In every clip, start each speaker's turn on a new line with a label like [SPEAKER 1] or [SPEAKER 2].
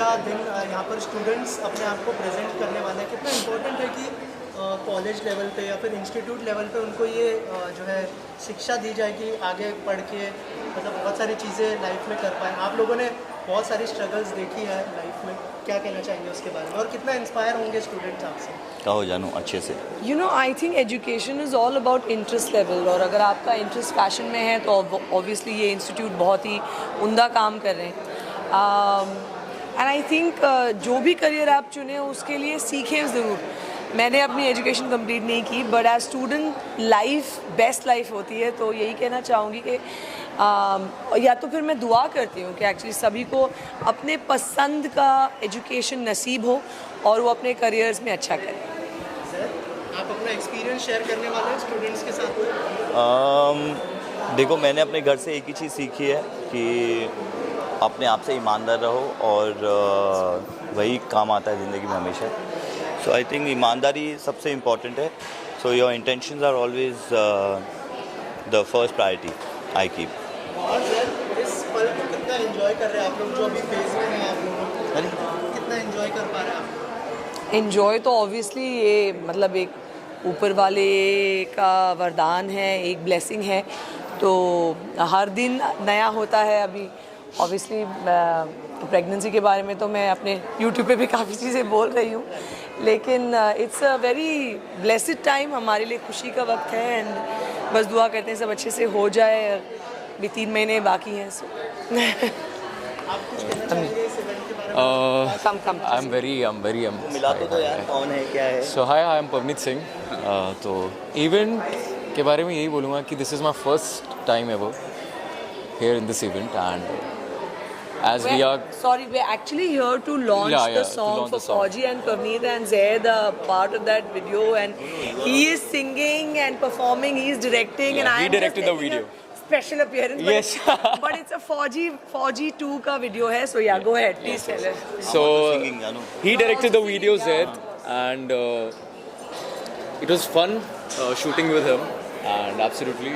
[SPEAKER 1] का दिन यहाँ पर स्टूडेंट्स अपने आप को प्रेजेंट करने वाले हैं, कितना इम्पोर्टेंट है कि कॉलेज लेवल पे या फिर इंस्टीट्यूट लेवल पे उनको ये जो है शिक्षा दी जाए कि आगे पढ़ के मतलब बहुत सारी चीज़ें लाइफ में कर पाएँ। आप लोगों ने बहुत सारी स्ट्रगल्स देखी है लाइफ में, क्या कहना चाहेंगे उसके बारे में और कितना इंस्पायर होंगे स्टूडेंट्स आपसे?
[SPEAKER 2] कहो जानू अच्छे से।
[SPEAKER 3] You know, I think education is all about interest level, और अगर आपका इंटरेस्ट पैशन में है तो ऑब्वियसली ये इंस्टीट्यूट बहुत ही उम्दा काम कर रहे हैं। एंड आई थिंक जो भी करियर आप चुने उसके लिए सीखें ज़रूर। मैंने अपनी एजुकेशन कंप्लीट नहीं की, but as student life best life होती है, तो यही कहना चाहूँगी कि या तो फिर मैं दुआ करती हूँ कि एक्चुअली सभी को अपने पसंद का एजुकेशन नसीब हो और वो अपने करियर्स में अच्छा करें।
[SPEAKER 1] आप अपना एक्सपीरियंस शेयर करने वाले हैं स्टूडेंट्स के साथ में?
[SPEAKER 2] देखो, मैंने अपने घर से एक ही चीज़ सीखी है कि अपने आप से ईमानदार रहो और वही काम आता है ज़िंदगी में हमेशा। सो आई थिंक ईमानदारी सबसे इम्पॉर्टेंट है। So your intentions are always the first priority I keep.
[SPEAKER 1] और सर इस पल को कितना एंजॉय कर रहे हैं आप लोग जो अभी फेज में हैं? आप लोग कितना एंजॉय कर पा रहे हैं आप?
[SPEAKER 3] एंजॉय तो ऑब्वियसली ये मतलब एक ऊपर वाले का वरदान है, एक ब्लेसिंग है, तो हर दिन नया होता है। अभी ऑब्वियसली प्रेगनेंसी के बारे में तो मैं अपने यूट्यूब पे भी काफ़ी चीज़ें बोल रही हूँ, लेकिन it's a very blessed time, हमारे लिए खुशी का वक्त है। एंड बस दुआ करते हैं सब अच्छे से हो जाए। अभी 3 महीने बाकी हैं। सो
[SPEAKER 1] आप कुछ कहना चाहेंगे इस इवेंट के बारे में?
[SPEAKER 3] कम
[SPEAKER 4] I'm very
[SPEAKER 2] मिला तो यार कौन है क्या है?
[SPEAKER 4] So hi, I am Pavneet Singh. तो इवेंट के बारे में यही बोलूँगा कि this is my first time ever here in this event, and as we are
[SPEAKER 3] sorry, we're actually here to launch
[SPEAKER 4] Yeah,
[SPEAKER 3] the
[SPEAKER 4] to
[SPEAKER 3] song
[SPEAKER 4] launch
[SPEAKER 3] for
[SPEAKER 4] the song.
[SPEAKER 3] Fauji and Pavneet and Zaid, part of that video, and he is singing and performing, he is directing, and
[SPEAKER 4] Yeah,
[SPEAKER 3] I
[SPEAKER 4] he
[SPEAKER 3] am
[SPEAKER 4] directed
[SPEAKER 3] just
[SPEAKER 4] the
[SPEAKER 3] making
[SPEAKER 4] video.
[SPEAKER 3] a special appearance.
[SPEAKER 4] Yes.
[SPEAKER 3] But it's a Fauji 2 का video है, so yeah, go ahead, please tell us.
[SPEAKER 4] so
[SPEAKER 2] Singing, Janu.
[SPEAKER 4] he directed the video Zaid, and it was fun shooting with him, and absolutely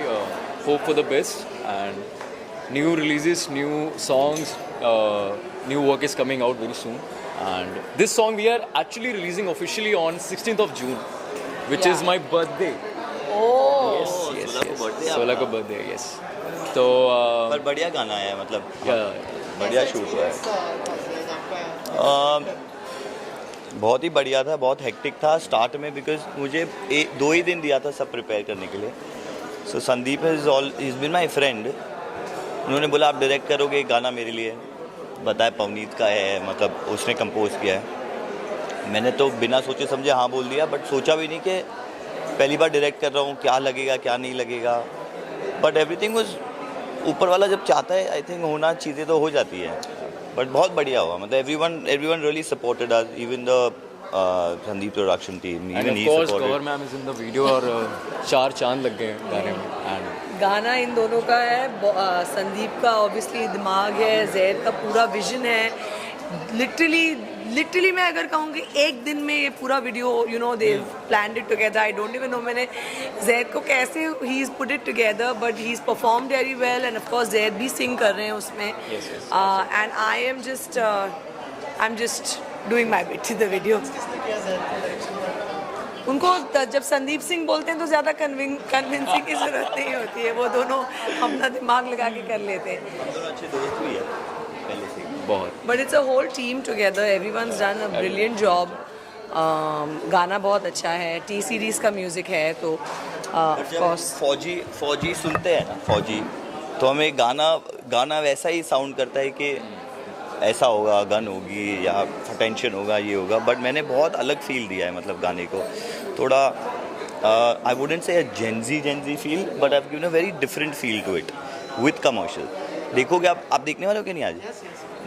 [SPEAKER 4] hope for the best, and new releases, new songs, new work is coming out very soon, and this song we are actually releasing officially on 16th of June, which is my birthday.
[SPEAKER 3] Oh,
[SPEAKER 4] Yes,
[SPEAKER 2] Sola को birthday
[SPEAKER 4] 16 का birthday, yes. तो
[SPEAKER 2] पर बढ़िया गाना है, मतलब बढ़िया shoot हुआ है। बहुत ही बढ़िया था, बहुत हेक्टिक था स्टार्ट में, बिकॉज मुझे 2 ही दिन दिया था सब प्रिपेयर करने के लिए। So Sandeep is been my friend. उन्होंने बोला आप डायरेक्ट करोगे गाना मेरे लिए, बताया पवनीत का है, मतलब उसने कंपोज किया है। मैंने तो बिना सोचे समझे हाँ बोल दिया, बट सोचा भी नहीं कि पहली बार डायरेक्ट कर रहा हूँ, क्या लगेगा क्या नहीं लगेगा। बट एवरीथिंग वाज, ऊपर वाला जब चाहता है आई थिंक होना, चीज़ें तो हो जाती है। बट बहुत बढ़िया हुआ, मतलब everyone really supported us, even the Sandeep production team,
[SPEAKER 4] and
[SPEAKER 2] even
[SPEAKER 4] of
[SPEAKER 2] he
[SPEAKER 4] course
[SPEAKER 2] supported.
[SPEAKER 4] Gaur ma'am is in the video, और 4 चांद लग गए गाने में। and
[SPEAKER 3] गाना इन दोनों का है, संदीप का ऑब्वियसली दिमाग है, जैद का पूरा विजन है। लिटरली मैं अगर कहूँ कि एक दिन में ये पूरा video, you know, they planned it together. I don't even know मैंने जैद को कैसे he is put it together, but he is performed very well, end of course Zaid भी सिंग कर रहे हैं उसमें। And I am just doing my bit in the video.
[SPEAKER 1] किसने किया ज़ैद का डायरेक्शन?
[SPEAKER 3] उनको जब संदीप सिंह बोलते हैं तो ज़्यादा कन्विंसिंग की ज़रूरत नहीं होती है, वो दोनों अपना दिमाग लगा के कर लेते हैं।
[SPEAKER 2] हम दोनों अच्छे दोस्त भी है पहले से।
[SPEAKER 4] बहुत
[SPEAKER 3] but it's a whole team together, everyone's done a brilliant job. गाना बहुत अच्छा है, टी सीरीज़ का म्यूज़िक है, तो ऑफ कोर्स
[SPEAKER 2] फौजी सुनते हैं ना, फौजी तो हमें गाना वैसा ही साउंड करता है कि ऐसा होगा, गन होगी या टेंशन होगा, ये होगा। बट मैंने बहुत अलग फील दिया है, मतलब गाने को थोड़ा I wouldn't say Gen Z feel, but I have given a very different feel to it with commercial. देखोगे आप देखने वाले हो कि नहीं आज?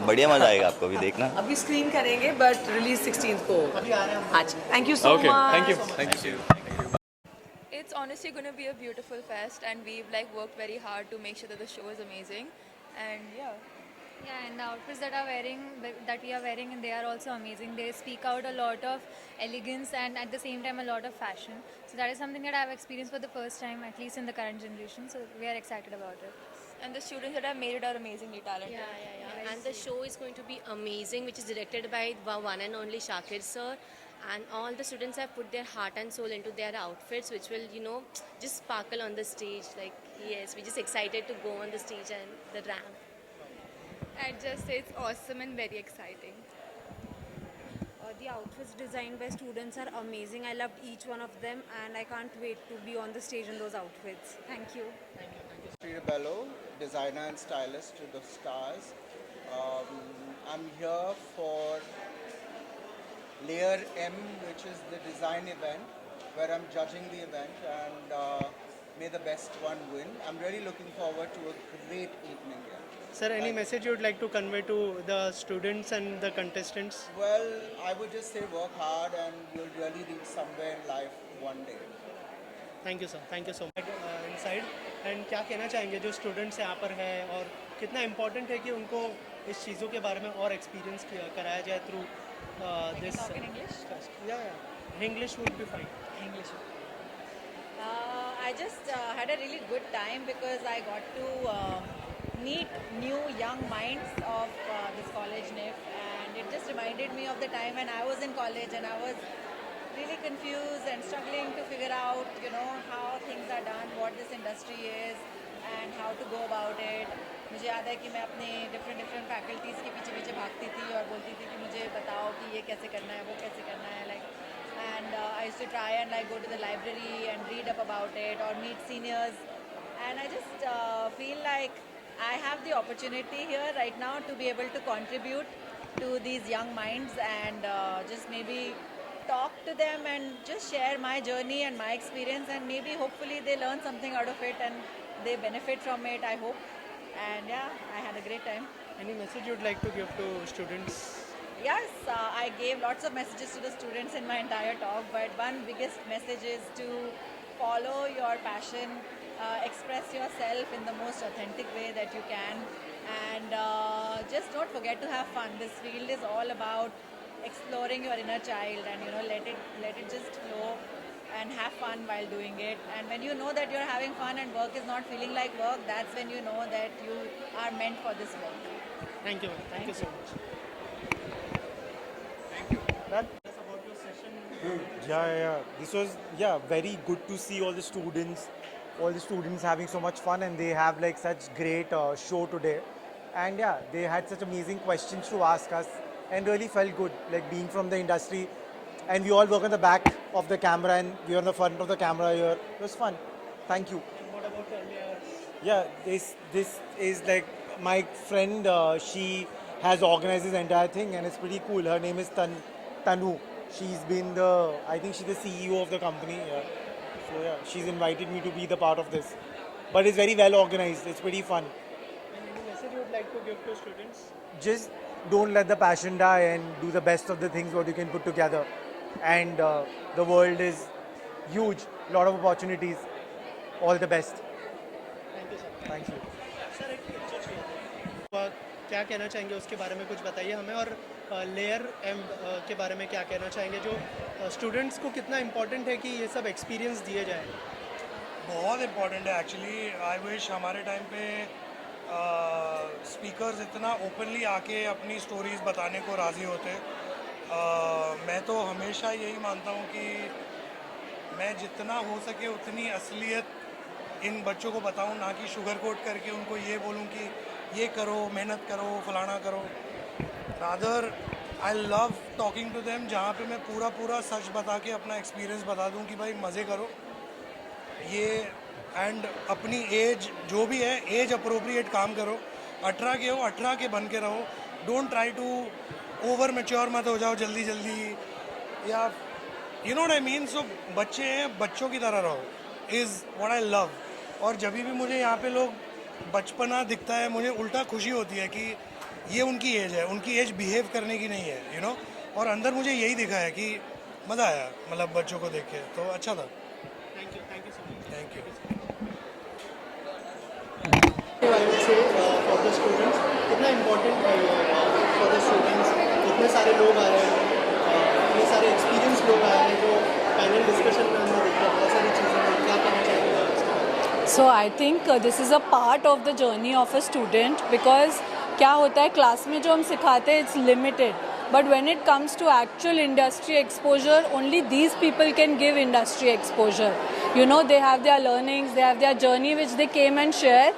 [SPEAKER 2] बढ़िया मजा आएगा आपको भी देखना।
[SPEAKER 3] अभी स्क्रीन करेंगे, बट रिलीज 16th को
[SPEAKER 1] अभी आ रहे हैं हम।
[SPEAKER 3] आज। Thank you so
[SPEAKER 4] okay,
[SPEAKER 3] much.
[SPEAKER 4] thank you.
[SPEAKER 5] It's honestly going to be a beautiful fest, and we've like worked very hard to make sure that the show is amazing. And yeah,
[SPEAKER 6] and the outfits that we are wearing, and they are also amazing. They speak out a lot of elegance and at the same time a lot of fashion. So that is something that I have experienced for the first time, at least in the current generation. So we are excited about it.
[SPEAKER 5] And the students that have made it are amazingly talented.
[SPEAKER 7] Yeah. And the show is going to be amazing, which is directed by the one and only Shakir sir. And all the students have put their heart and soul into their outfits, which will, just sparkle on the stage. Like, yes, we're just excited to go on the stage and the ramp.
[SPEAKER 5] I'd just say it's awesome and very exciting.
[SPEAKER 8] The outfits designed by students are amazing. I loved each one of them, and I can't wait to be on the stage in those outfits. Thank you.
[SPEAKER 9] Sri Bello, designer and stylist to the stars. I'm here for Layer M, which is the design event, where I'm judging the event, and may the best one win. I'm really looking forward to a great evening here.
[SPEAKER 1] Sir, any message you would like to convey to the students and the contestants?
[SPEAKER 9] Well, I would just say work hard and you'll really reach somewhere in life one day.
[SPEAKER 1] Thank you sir, thank you so much inside. And क्या कहना चाहेंगे जो students यहाँ पर हैं और कितना important है कि उनको इस चीज़ों के बारे में और एक्सपीरियंस कराया जाए थ्रू दिस या English would be fine. English.
[SPEAKER 10] I just had a really good time because I got to meet new young minds of this college NIF, and it just reminded me of the time when I was in college and I was really confused and struggling to figure out, how things are done, what this industry is and how to go about it. मुझे याद है कि मैं अपने different faculties के पीछे पीछे भागती थी और बोलती थी कि मुझे बताओ कि ये कैसे करना है, वो कैसे करना है, and I used to try and go to the library and read up about it or meet seniors, and I just feel like I have the opportunity here right now to be able to contribute to these young minds and just maybe talk to them and just share my journey and my experience, and maybe hopefully they learn something out of it and they benefit from it, I hope. And yeah, I had a great time.
[SPEAKER 1] Any message you would like to give to students?
[SPEAKER 10] Yes, I gave lots of messages to the students in my entire talk, but one biggest message is to follow your passion, express yourself in the most authentic way that you can, and just don't forget to have fun. This field is all about exploring your inner child, and let it just flow and have fun while doing it. And when you know that you're having fun and work is not feeling like work, that's when you know that you are meant for this work.
[SPEAKER 1] Thank you. Thank you so much. Thank you. That's about your session.
[SPEAKER 11] Yeah. This was very good to see all the students having so much fun, and they have such great show today. And they had such amazing questions to ask us, and really felt good being from the industry. And we all work on the back of the camera, and we are on the front of the camera here. It was fun. Thank you.
[SPEAKER 1] And what about earlier?
[SPEAKER 11] Yeah, this is my friend. She has organized this entire thing, and it's pretty cool. Her name is Tanu. She's been I think she's the CEO of the company. Yeah. So she's invited me to be the part of this. But it's very well organized. It's pretty fun.
[SPEAKER 1] And any message you would like to give to students?
[SPEAKER 11] Just don't let the passion die and do the best of the things what you can put together. And the world is huge. A lot of opportunities. All the best.
[SPEAKER 1] Thank you, sir.
[SPEAKER 11] Thank you.
[SPEAKER 1] Sir एक picture चाहिए. क्या कहना चाहेंगे उसके बारे में कुछ बताइए हमें, और लेयर एम के बारे में क्या कहना चाहेंगे, जो स्टूडेंट्स को कितना इम्पोर्टेंट है कि ये सब एक्सपीरियंस दिए जाए.
[SPEAKER 12] बहुत इम्पोर्टेंट है एक्चुअली. आई विश हमारे टाइम पे स्पीकर्स इतना ओपनली आके अपनी स्टोरीज़ बताने को राज़ी होते. मैं तो हमेशा यही मानता हूँ कि मैं जितना हो सके उतनी असलियत इन बच्चों को बताऊँ, ना कि शुगर कोट करके उनको ये बोलूँ कि ये करो, मेहनत करो, फलाना करो. Rather I love talking to them, जहाँ पे मैं पूरा सच बता के अपना एक्सपीरियंस बता दूँ कि भाई मज़े करो ये, एंड अपनी एज जो भी है एज अप्रोप्रिएट काम करो. 18 के हो 18 के बन के रहो. Don't try to over mature मत हो जाओ जल्दी, या you know what I mean. So बच्चे हैं, बच्चों की तरह रहो इज़ व्हाट आई लव. और जब भी मुझे यहाँ पे लोग बचपना दिखता है, मुझे उल्टा खुशी होती है कि ये उनकी एज है, उनकी एज बिहेव करने की नहीं है, यू नो. और अंदर मुझे यही दिखा है कि मज़ा आया, मतलब बच्चों को देख के, तो अच्छा था.
[SPEAKER 1] Thank you so much.
[SPEAKER 12] Thank you.
[SPEAKER 1] I would say for the students कितना इम्पोर्टेंट है for the students. इतने सारे लोग आ रहे हैं, इतने सारे एक्सपीरियंस लोग आ रहे हैं जो पैनल डिस्कशन में हमने देखा, बहुत सारी चीज़ें. क्या कहना चाहेंगे?
[SPEAKER 3] So I think this is a part of the journey of a student because क्या होता है क्लास में जो हम सिखाते हैं it's limited, but when it comes to actual industry exposure, only these people can give industry exposure. You know, they have their learnings, they have their journey which they came and share.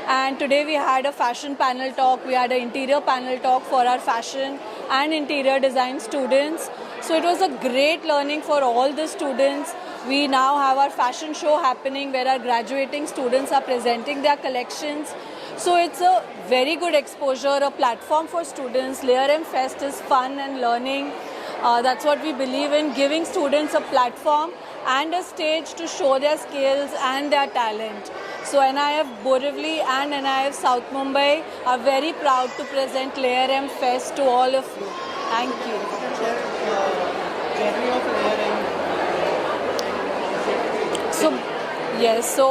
[SPEAKER 3] And today we had a fashion panel talk, we had an interior panel talk for our fashion and interior design students. So it was a great learning for all the students. We now have our fashion show happening where our graduating students are presenting their collections. So it's a very good exposure, a platform for students. Layer M Fest is fun and learning. That's what we believe in, giving students a platform and a stage to show their skills and their talent. So NIF Borivali and NIF South Mumbai are very proud to present Layer M Fest to all of you. Thank you.
[SPEAKER 1] Journey of Layer M.
[SPEAKER 3] So, yes, so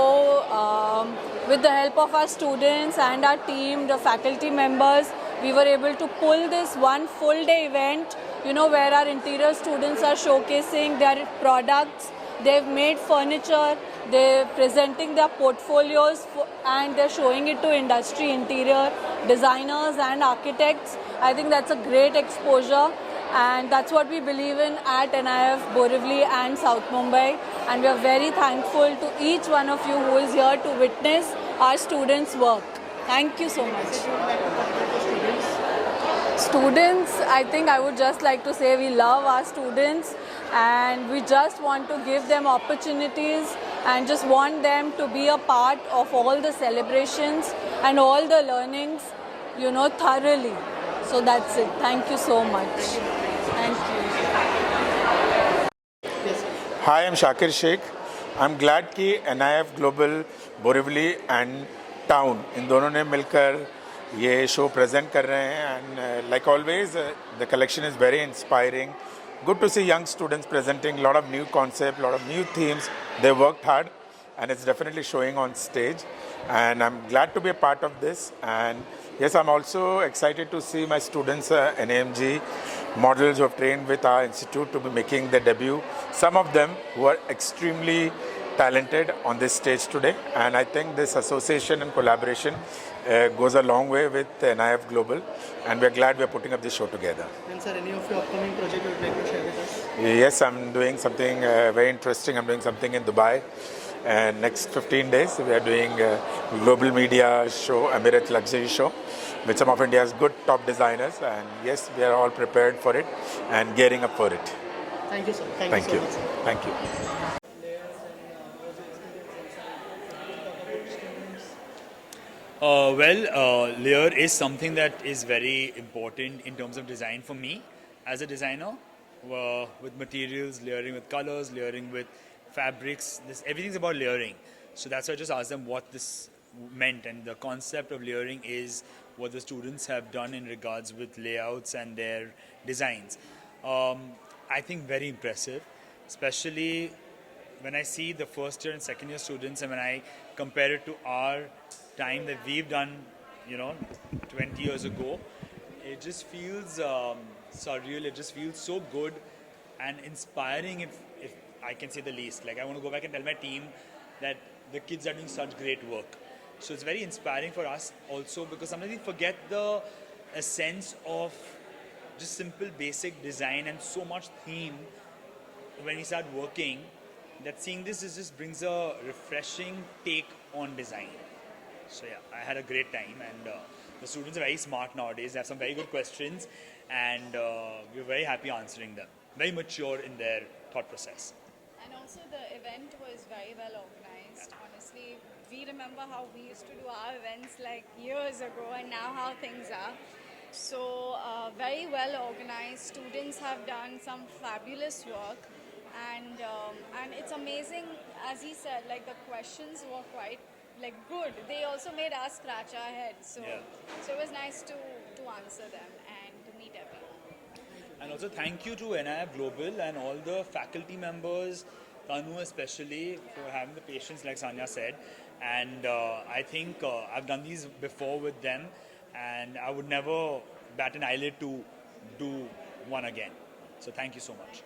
[SPEAKER 3] with the help of our students and our team, the faculty members, we were able to pull this one full day event, you know, where our interior students are showcasing their products. They've made furniture, they're presenting their portfolios and they're showing it to industry, interior designers and architects. I think that's a great exposure. And that's what we believe in at NIF Borivali and South Mumbai. And we are very thankful to each one of you who is here to witness our students' work. Thank you so much. Students, I think I would just like to say we love our students and we just want to give them opportunities and just want them to be a part of all the celebrations and all the learnings, you know, thoroughly. So that's it. Thank you so much. Thank you.
[SPEAKER 13] Hi, I'm Shakir Sheikh. I'm glad कि NIF Global, Borivali and Town इन दोनों ने मिलकर ये show present कर रहे हैं and like always the collection is very inspiring. Good to see young students presenting a lot of new concepts, a lot of new themes. They worked hard and it's definitely showing on stage and I'm glad to be a part of this. And yes, I'm also excited to see my students NAMG models who have trained with our institute to be making their debut. Some of them who are extremely talented on this stage today, and I think this association and collaboration goes a long way with NIF Global, and we're glad we're putting up this show together.
[SPEAKER 1] And sir, any of your upcoming project you would like to share with us?
[SPEAKER 13] Yes, I'm doing something very interesting. I'm doing something in Dubai. And next 15 days, we are doing a global media show, Emirates Luxury Show, with some of India's good top designers. And yes, we are all prepared for it and gearing up for it.
[SPEAKER 1] Thank you, sir.
[SPEAKER 13] Thank you.
[SPEAKER 1] So much, sir.
[SPEAKER 13] Thank you.
[SPEAKER 14] Layer is something that is very important in terms of design for me as a designer, with materials, layering with colors, layering with fabrics. Everything's about layering. So that's why I just asked them what this meant, and the concept of layering is what the students have done in regards with layouts and their designs. I think very impressive, especially when I see the first year and second year students and when I compare it to our time that we've done, 20 years ago, it just feels surreal. It just feels so good and inspiring, if I can say the least. Like, I want to go back and tell my team that the kids are doing such great work. So it's very inspiring for us also, because sometimes we forget the essence of just simple basic design and so much theme when we start working, that seeing this just brings a refreshing take on design. So yeah, I had a great time, and the students are very smart nowadays. They have some very good questions, and we're very happy answering them. Very mature in their thought process.
[SPEAKER 15] And also the event was very well organized. Honestly, we remember how we used to do our events like years ago, and now how things are. So very well organized. Students have done some fabulous work, and it's amazing, as he said, like the questions were quite good. They also made us scratch our heads. So so it was nice to answer them and to meet everyone.
[SPEAKER 14] And also thank you to NIF Global and all the faculty members, Tanu especially, for having the patience, like Sanya said. And I think I've done these before with them, and I would never bat an eyelid to do one again. So thank you so much.